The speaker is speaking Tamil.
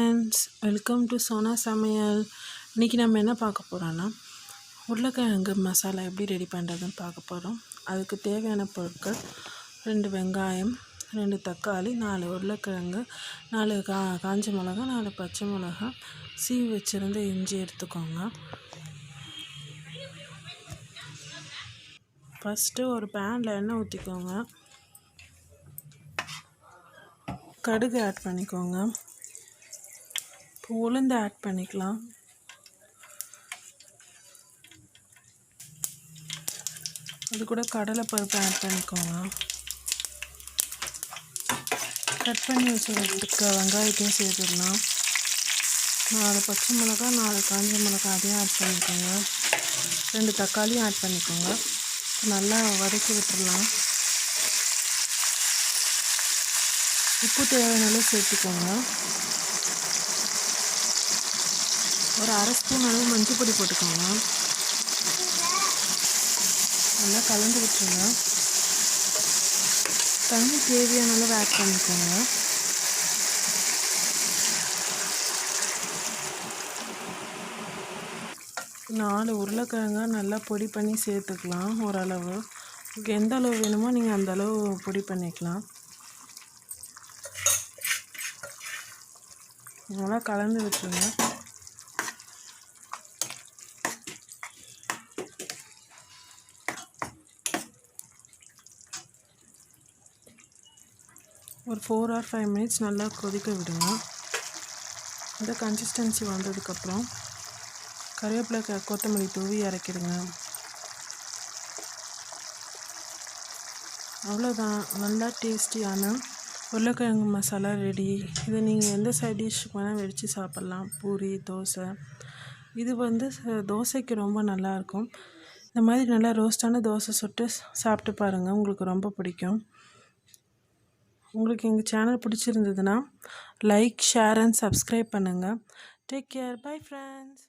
ஃப்ரெண்ட்ஸ், வெல்கம் டு சோனா சமையல். இன்றைக்கி நம்ம என்ன பார்க்க போகிறோன்னா, உருளைக்கிழங்கு மசாலா எப்படி ரெடி பண்ணுறதுன்னு பார்க்க போகிறோம். அதுக்கு தேவையான பொருட்கள் 2 வெங்காயம், 2 தக்காளி, 4 உருளைக்கிழங்கு, 4 காஞ்ச மிளகா, 4 பச்சை மிளகா, சீவி வச்சுருந்த இஞ்சி எடுத்துக்கோங்க. ஃபஸ்ட்டு ஒரு பேனில் எண்ணெய் ஊற்றிக்கோங்க. கடுகு ஆட் பண்ணிக்கோங்க. உளுந்து ஆட் பண்ணிக்கலாம். அது கூட கடலைப்பருப்பு ஆட் பண்ணிக்கோங்க. கட் பண்ணி வச்சுருக்க வெங்காயத்தையும் சேர்த்துடலாம். 4 பச்சை மிளகா, 4 காஞ்ச மிளகா அதையும் ஆட் பண்ணிக்கோங்க. 2 தக்காளியும் ஆட் பண்ணிக்கோங்க. நல்லா வதக்கி விட்டுடலாம். உப்பு தேவையான சேர்த்துக்கோங்க. ஒரு அரை ஸ்பூன் அளவு மஞ்சள் பொடி போட்டுக்கோங்க. நல்லா கலந்து விட்டுருங்க. தண்ணி தேவையான அளவு ஆட் பண்ணிக்கோங்க. நாலு உருளைக்கிழங்கா நல்லா பொடி பண்ணி சேர்த்துக்கலாம். ஓரளவு உங்களுக்கு எந்த அளவு வேணுமோ நீங்கள் அந்த அளவு பொடி பண்ணிக்கலாம். நல்லா கலந்து விட்டுருங்க. ஒரு 4 or 5 minutes நல்லா கொதிக்க விடுங்க. இந்த கன்சிஸ்டன்சி வந்ததுக்கப்புறம் கருவேப்பிலை, கொத்தமல்லி தூவி இறக்கிடுங்க. அவ்வளோதான், நல்லா டேஸ்டியான உருளைக்கிழங்கு மசாலா ரெடி. இதை நீங்கள் எந்த சைட் டிஷ்ஷுக்கு வேணால் வெடித்து சாப்பிட்லாம். பூரி, தோசை. இது தோசைக்கு ரொம்ப நல்லாயிருக்கும். இந்த மாதிரி நல்லா ரோஸ்டான தோசை சுட்டு சாப்பிட்டு பாருங்கள், உங்களுக்கு ரொம்ப பிடிக்கும். உங்களுக்கு எங்கள் சேனல் பிடிச்சிருந்ததுன்னா லைக், ஷேர் அண்ட் சப்ஸ்கிரைப் பண்ணுங்கள். Take care. Bye friends.